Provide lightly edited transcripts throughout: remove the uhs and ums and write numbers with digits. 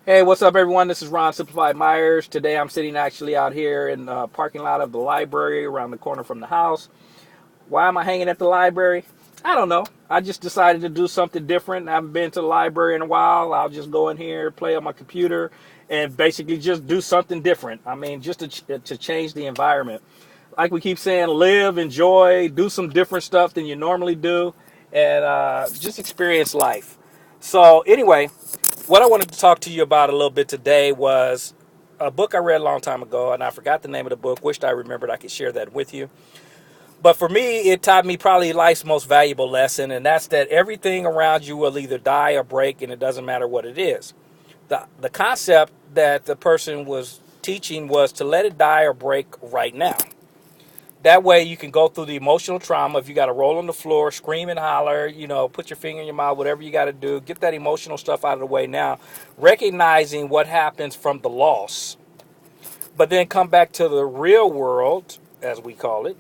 Hey, what's up, everyone? This is Ron Simplified Myers. Today I'm sitting actually out here in the parking lot of the library around the corner from the house. Why am I hanging at the library? I don't know. I just decided to do something different. I haven't been to the library in a while. I'll just go in here, play on my computer, and basically just do something different. I mean, just to change the environment. Like we keep saying, live, enjoy, do some different stuff than you normally do, and just experience life. So, anyway, what I wanted to talk to you about a little bit today was a book I read a long time ago, and I forgot the name of the book. Wished I remembered I could share that with you. But for me, it taught me probably life's most valuable lesson, and that's that everything around you will either die or break, and it doesn't matter what it is. The concept that the person was teaching was to let it die or break right now. That way you can go through the emotional trauma. If you got to roll on the floor, scream and holler, put your finger in your mouth, whatever you got to do, get that emotional stuff out of the way now, recognizing what happens from the loss, but then come back to the real world, as we call it,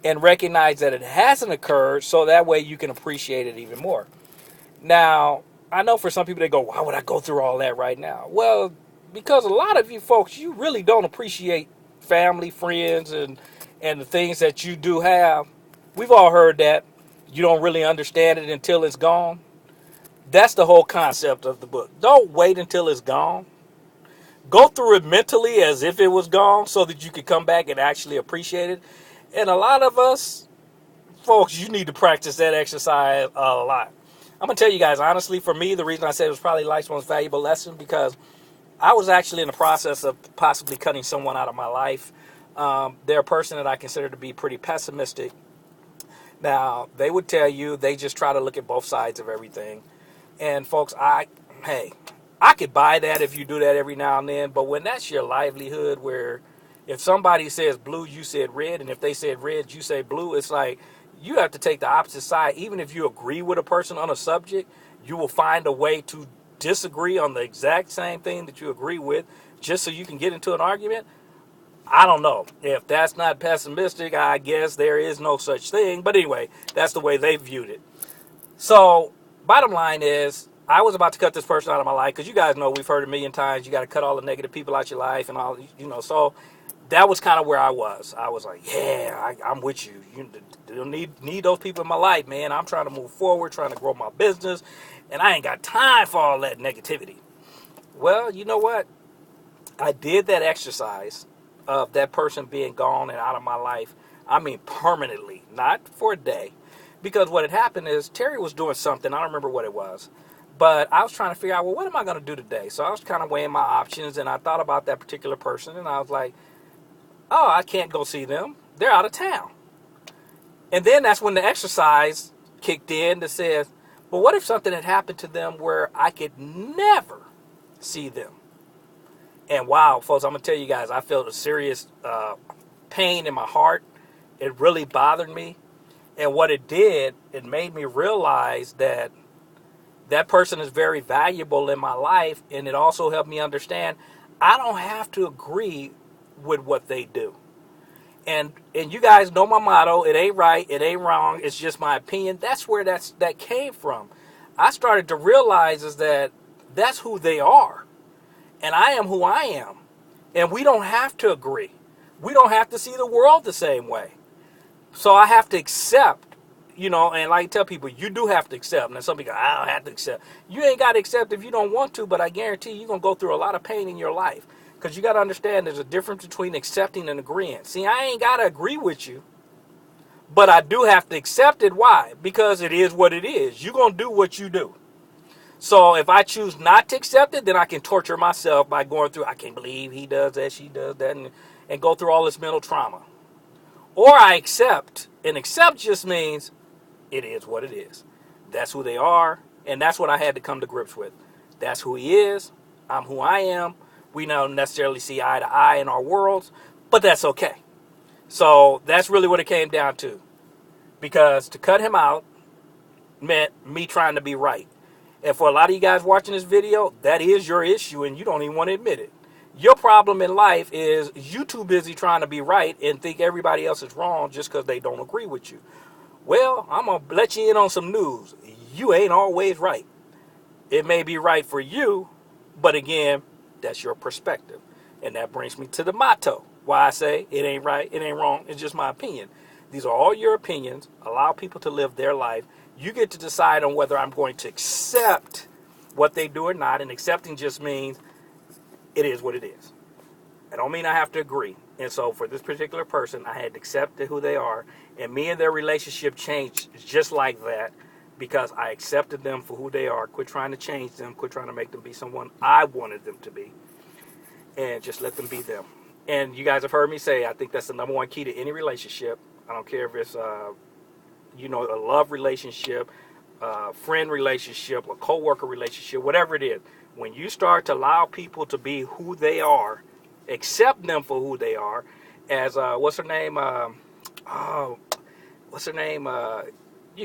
and recognize that it hasn't occurred, so that way you can appreciate it even more. Now, I know for some people they go, why would I go through all that right now? Well, because a lot of you folks, you really don't appreciate family, friends, and the things that you do have. We've all heard that. You don't really understand it until it's gone. That's the whole concept of the book. Don't wait until it's gone. Go through it mentally as if it was gone so that you can come back and actually appreciate it. And a lot of us, folks, you need to practice that exercise a lot. I'm going to tell you guys, honestly, for me, the reason I said it was probably life's most valuable lesson because I was actually in the process of possibly cutting someone out of my life. They're a person that I consider to be pretty pessimistic. Now, they would tell you they just try to look at both sides of everything. And folks, hey, I could buy that if you do that every now and then. But when that's your livelihood, where if somebody says blue, you said red, and if they said red, you say blue, it's like you have to take the opposite side. Even if you agree with a person on a subject, you will find a way to disagree on the exact same thing that you agree with just so you can get into an argument. I don't know. If that's not pessimistic, I guess there is no such thing. But anyway, that's the way they viewed it. So, bottom line is, I was about to cut this person out of my life because you guys know we've heard a million times you got to cut all the negative people out your life and all, So, that was kind of where I was. I was like, yeah, I'm with you. You don't need those people in my life, man. I'm trying to move forward, trying to grow my business, and I ain't got time for all that negativity. Well, you know what? I did that exercise of that person being gone and out of my life. I mean, permanently, not for a day. Because what had happened is Terry was doing something. I don't remember what it was. But I was trying to figure out, well, what am I going to do today? So I was kind of weighing my options, and I thought about that particular person, and I was like, oh, I can't go see them. They're out of town. And then that's when the exercise kicked in that says, well, what if something had happened to them where I could never see them? And wow, folks, I'm going to tell you guys, I felt a serious pain in my heart. It really bothered me. And what it did, it made me realize that that person is very valuable in my life. And it also helped me understand I don't have to agree with what they do. And you guys know my motto, it ain't right, it ain't wrong, it's just my opinion. That's where that came from. I started to realize is that that's who they are. And I am who I am. And we don't have to agree. We don't have to see the world the same way. So I have to accept, and like I tell people, you do have to accept. And some people go, I don't have to accept. You ain't got to accept if you don't want to, but I guarantee you're going to go through a lot of pain in your life. Because you got to understand there's a difference between accepting and agreeing. See, I ain't got to agree with you, but I do have to accept it. Why? Because it is what it is. You're going to do what you do. So if I choose not to accept it, then I can torture myself by going through, I can't believe he does that, she does that, and go through all this mental trauma. Or I accept, and accept just means it is what it is. That's who they are, and that's what I had to come to grips with. That's who he is, I'm who I am. We don't necessarily see eye to eye in our worlds, but that's okay. So that's really what it came down to. Because to cut him out meant me trying to be right. And for a lot of you guys watching this video, that is your issue and you don't even want to admit it. Your problem in life is you too busy trying to be right and think everybody else is wrong just because they don't agree with you. Well, I'm going to let you in on some news. You ain't always right. It may be right for you, But again, that's your perspective. And that brings me to the motto. Why I say it ain't right, it ain't wrong, it's just my opinion. These are all your opinions. Allow people to live their life. You get to decide on whether I'm going to accept what they do or not. And accepting just means it is what it is. I don't mean I have to agree. And so for this particular person, I had to accept who they are. And me and their relationship changed just like that because I accepted them for who they are. Quit trying to change them. Quit trying to make them be someone I wanted them to be. And just let them be them. And you guys have heard me say, I think that's the number one key to any relationship. I don't care if it's, a love relationship, a friend relationship, a co-worker relationship, whatever it is. When you start to allow people to be who they are, accept them for who they are, as, what's her name? You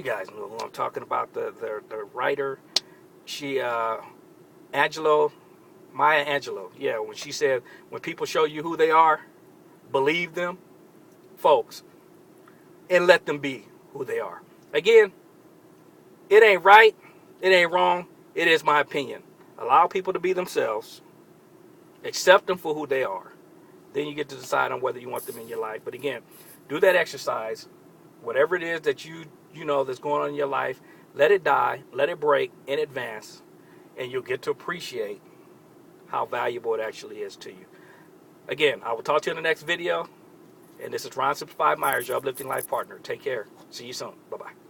guys know who I'm talking about, the writer. She, Maya Angelou. Yeah, when she said, when people show you who they are, believe them, folks, and let them be who they are. Again, it ain't right, it ain't wrong, it is my opinion. Allow people to be themselves, accept them for who they are. Then you get to decide on whether you want them in your life. But again, do that exercise. Whatever it is that you know that's going on in your life, let it die, let it break in advance, and you'll get to appreciate how valuable it actually is to you. Again, I will talk to you in the next video. And this is Ron Simplified Myers, your Uplifting Life Partner. Take care. See you soon. Bye-bye.